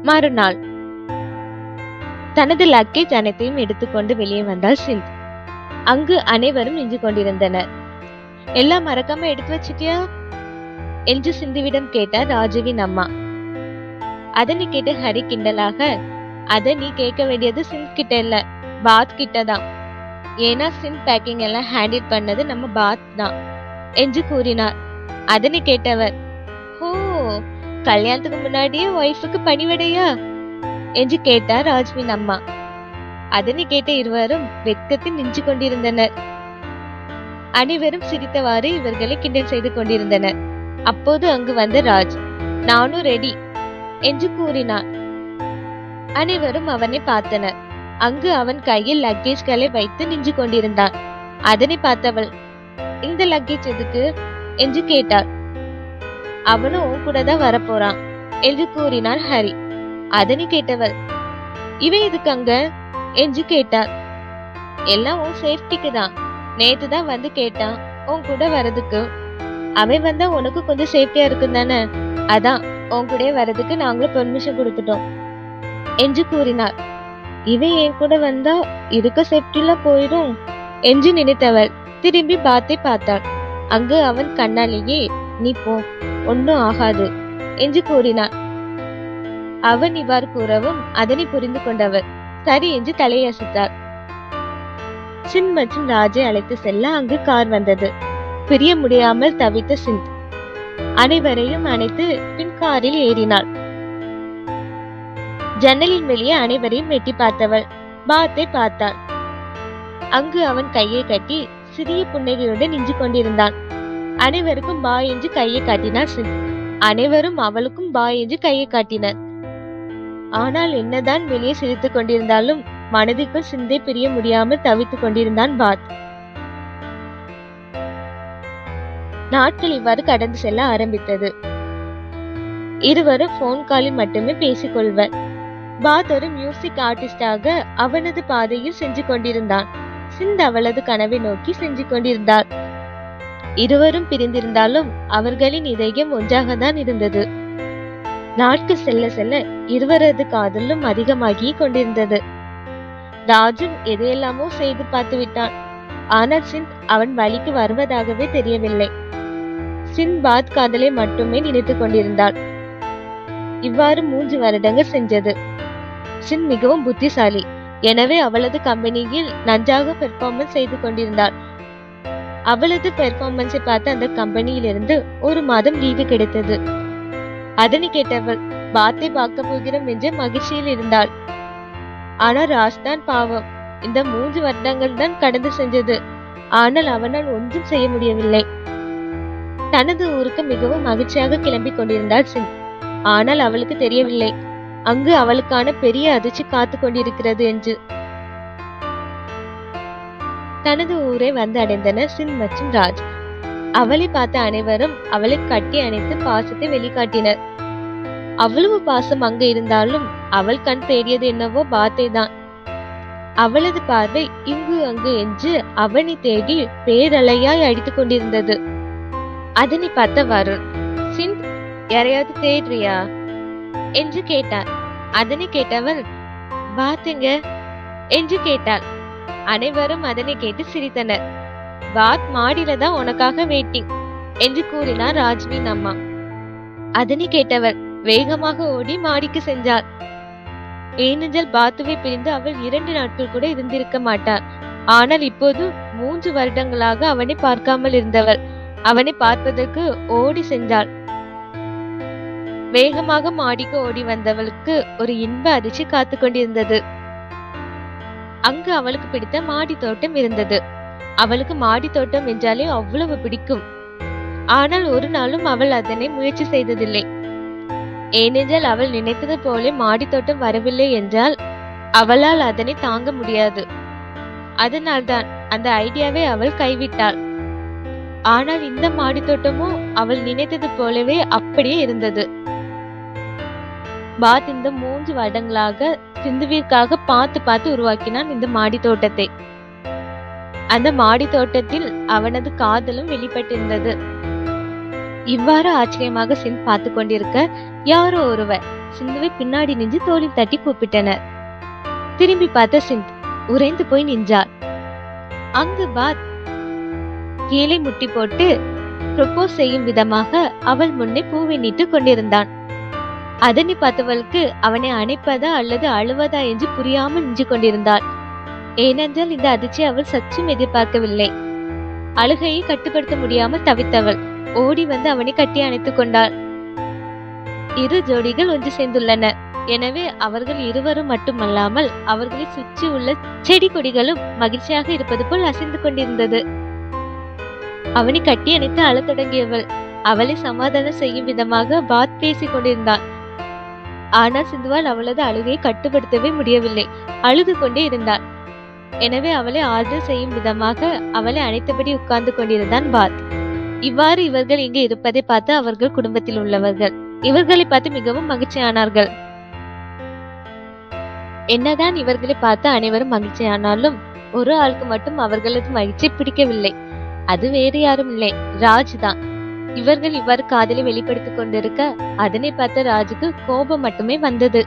மறுநாள் தனது லக்கேஜ் அனைத்தையும் எடுத்துக்கொண்டு வெளியே வந்தாள் சிந்த். அங்கு அனைவரும் நின்று கொண்டிருந்தனர். எல்லாம் மறக்காம எடுத்து வச்சிட்டியா என்று சிந்துவிடம் கேட்டார் ராஜுவின் அம்மா. அதனை கேட்டு ஹரி கிண்டலாக, அத நீ கேட்க வேண்டியது சிந்த் கிட்ட இல்ல, பாத் கிட்டதான். ஏன்னா சிந்த் பேக்கிங் எல்லாம் ஹேண்டில் பண்ணது நம்ம பாத் தான் என்று கூறினார். அதனை கேட்டவர், ஓ, கல்யாணத்துக்கு முன்னாடியே ஒய்ஃபுக்கு பணிவிடையா என்று கேட்டார் ராஜுவின் அம்மா. அதனை கேட்ட இருவரும் வெட்கத்தில் நின்று கொண்டிருந்தனர். அனைவரும் சிரித்தவாறு இவர்களை கிண்டல் செய்து கொண்டிருந்தனர். அப்போது அங்கு வந்த ராஜ், நானும் ரெடி என்று கூறினார். அனைவரும் அவனை பார்த்தனர். அங்கு அவன் கையில் லக்கேஜ்களை வைத்து நின்று கொண்டிருந்தான். அதனை பார்த்தவள், இந்த லக்கேஜ் எதுக்கு என்று கேட்டாள். அவனும் உன் கூட தான் வரப்போறான் என்று கூறினார் ஹரி. அதனை கேட்டவள், இவன் எதுக்கு அங்க என்று கேட்டார். எல்லாம் உன் சேஃப்டிக்கு தான். நேத்து தான் வந்து கேட்டான் உன் கூட வரதுக்கு. அவன் வந்தா உனக்கு கொஞ்சம் சேஃப்டியா இருக்கும் தானே, அதான் உன் கூட வரதுக்கு நாங்களும் பெர்மிஷன் கொடுத்துட்டோம் என்று கூறினார். இவன் என் கூட வந்தா இருக்க சேஃப்டில போயிடும் என்று நினைத்தவள் திரும்பி பாத்தை பார்த்தாள். அங்கு அவன் கண்ணாலேயே, நீ போ, ஒன்னும் ஆகாது என்று கூறினான். அவன் இவ்வாறு கூறவும் அதனை புரிந்து கொண்டவர் சரி என்று தலையசைத்தார். சிந்த் மற்றும் ராஜை அழைத்து செல்ல அங்கு கார் வந்தது. பிரிய முடியாமல் தவித்த சிந்த் அனைவரையும் அணைத்து பின் காரில் ஏறினாள். ஜன்னலின் வெளியே அனைவரையும் வெட்டி பார்த்தவள் பாத்தை பார்த்தாள். அங்கு அவன் கையை கட்டி சிறிய புன்னகையோடு நின்று கொண்டிருந்தான். அனைவருக்கும் பாய் என்று கையை காட்டினார் சிந்த். அனைவரும் அவளுக்கும் பாய் என்று கையை காட்டினர். ஆனால் என்னதான் வெளியே சிரித்துக் கொண்டிருந்தாலும் மனதிற்குள் சிந்தை பிரிய முடியாமல் தவித்துக் கொண்டிருந்தான் பாத். நாட்கள் இவ்வாறு கடந்து செல்ல ஆரம்பித்தது. இருவரும் போன் காலில் மட்டுமே பேசிக் கொள்வர். பாத் ஒரு மியூசிக் ஆர்டிஸ்டாக அவனது பாதையில் சென்று கொண்டிருந்தான். சிந்த் அவளது கனவை நோக்கி சென்று கொண்டிருந்தாள். இருவரும் பிரிந்திருந்தாலும் அவர்களின் இதயம் ஒன்றாக தான் இருந்தது. நாட்கள் செல்ல செல்ல இருவரது காதலும் அதிகமாகி கொண்டிருந்தது. ராஜும் எதையெல்லாமோ செய்து பார்த்து விட்டான். ஆனால் சிந்த் அவன் வழிக்கு வருவதாகவே தெரியவில்லை. சிந்த் பாத் காதலை மட்டுமே நினைத்துக் கொண்டிருந்தாள். இவ்வாறு 3 வருடங்கள் சென்றது. சிந்த் மிகவும் புத்திசாலி. எனவே அவளது கம்பெனியில் நன்றாக பெர்ஃபார்மன்ஸ் செய்து கொண்டிருந்தாள். அவளது பெர்ஃபார்மன்ஸை பார்த்து அந்த கம்பெனியில் இருந்து 1 மாதம் லீவு கிடைத்தது. அதனை கேட்டவள் பாத்தை பார்க்க போகிறோம் என்று மகிழ்ச்சியில் இருந்தாள். ஆனால் ராஜ்தான் பாவம், இந்த 3 வருடங்கள் தான் கடந்து சென்றது. ஆனால் அவனால் ஒன்றும் செய்ய முடியவில்லை. தனது ஊருக்கு மிகவும் மகிழ்ச்சியாக கிளம்பி கொண்டிருந்தாள் சிந்த். ஆனால் அவளுக்கு தெரியவில்லை அங்கு அவளுக்கான பெரிய அதிர்ச்சி காத்து கொண்டிருக்கிறது என்று. தனது ஊரை வந்து அடைந்தனர் சிந்த் மற்றும் ராஜ். அவளை பார்த்த அனைவரும் அவளை கட்டி அணைத்து பாசத்தை வெளிக்காட்டினர். அவ்வளவு பாசம் அங்கு இருந்தாலும் அவள் கண் தேடியது என்னவோ பாத்தை தான். அவளது பார்வை இங்கு அங்கு என்று அவனை தேடி பேரலையாய் அடித்துக் கொண்டிருந்தது. அதனை பார்த்த வருண், சிந்த் யாரையாவது தேடுறியா என்று கேட்டார். அதனை கேட்டவள், பாத்துங்க என்று கேட்டாள். அனைவரும் அதனை கேட்டு சிரித்தனர். பாத் மாடியில தான் உனக்காக வெயிட்டிங் என்று கூறினார் ராஜ்வின் அம்மா. அதனை கேட்டவர் வேகமாக ஓடி மாடிக்கு சென்றாள். ஏனென்றால் பாத்துவை பிரிந்து அவள் 2 நாட்கள் கூட இருந்திருக்க மாட்டாள். ஆனால் இப்போது 3 வருடங்களாக அவனை பார்க்காமல் இருந்தவள் அவனை பார்ப்பதற்கு ஓடி சென்றாள். வேகமாக மாடிக்கு ஓடி வந்தவளுக்கு ஒரு இன்ப அதிர்ச்சி காத்து கொண்டிருந்தது. அங்கு அவளுக்கு பிடித்த மாடி தோட்டம் இருந்தது. அவளுக்கு மாடி தோட்டம் என்றாலே அவ்வளவு பிடிக்கும். ஆனால் ஒரு நாளும் அவள் அதனை முயற்சி செய்ததில்லை. ஏனென்றால் அவள் நினைத்தது போல மாடி தோட்டம் வரவில்லை என்றால் அவளால் அதனை தாங்க முடியாது. அதனால்தான் அந்த ஐடியாவை அவள் கைவிட்டாள். ஆனால் இந்த மாடி தோட்டமும் அவள் நினைத்தது போலவே அப்படியே இருந்தது. பாத் இந்த 3 வருடங்களாக சிந்துவிற்காக பார்த்து பார்த்து உருவாக்கினான் இந்த மாடி தோட்டத்தை. அந்த மாடி தோட்டத்தில் அவனது காதலும் வெளிப்பட்டிருந்தது. இவ்வாறு ஆச்சரியமாக சிந்த் பார்த்து கொண்டிருக்க யாரோ ஒருவர் சிந்துவை பின்னாடி நின்று தோளில் தட்டி கூப்பிட்டனர். திரும்பி பார்த்த சிந்த் உறைந்து போய் நின்றார். அங்கு பாத் கீழே முட்டி போட்டு ப்ரொபோஸ் செய்யும் விதமாக அவள் முன்னே பூவை நீட்டு கொண்டிருந்தான். அதனை பார்த்தவளுக்கு அவனை அணைப்பதா அல்லது அழுவதா என்று புரியாமல் நின்று கொண்டிருந்தாள். ஏனென்றால் இந்த அதிர்ச்சியை அவள் சற்றும் எதிர்பார்க்கவில்லை. அழுகையை கட்டுப்படுத்த முடியாமல் தவித்தவள் ஓடி வந்து அவனை கட்டி அணைத்துக் கொண்டாள். இரு ஜோடிகள் ஒன்று சேர்ந்துள்ளனர். எனவே அவர்கள் இருவரும் மட்டுமல்லாமல் அவர்களை சுற்றி உள்ள செடி கொடிகளும் மகிழ்ச்சியாக இருப்பது போல் அசைந்து கொண்டிருந்தது. அவனை கட்டி அணைத்து அழத் தொடங்கியவள் அவளை சமாதானம் செய்யும் விதமாக பாத் பேசிக் கொண்டிருந்தான். ஆனால் சிந்துவால் அவளது அழுகையை கட்டுப்படுத்தவே முடியவில்லை. அழுது கொண்டே இருந்தாள். எனவே அவளை ஆறுதல் செய்யும் விதமாக அவளை அணைத்தபடி உட்கார்ந்து கொண்டிருந்தான் பாத். இவ்வாறு இவர்கள் இங்கு இருப்பதை பார்த்து அவர்கள் குடும்பத்தில் உள்ளவர்கள் இவர்களை பார்த்து மிகவும் மகிழ்ச்சியானார்கள். என்னதான் இவர்களை பார்த்து அனைவரும் மகிழ்ச்சியானாலும் ஒரு ஆளுக்கு மட்டும் அவர்களது மகிழ்ச்சி பிடிக்கவில்லை. அது வேறு யாரும் இல்லை, ராஜ் தான். இவர்கள் இவ்வாறு காதலை வெளிப்படுத்திக் கொண்டிருக்க அதனை பார்த்த ராஜுக்கு கோபம் மட்டுமே வந்தது.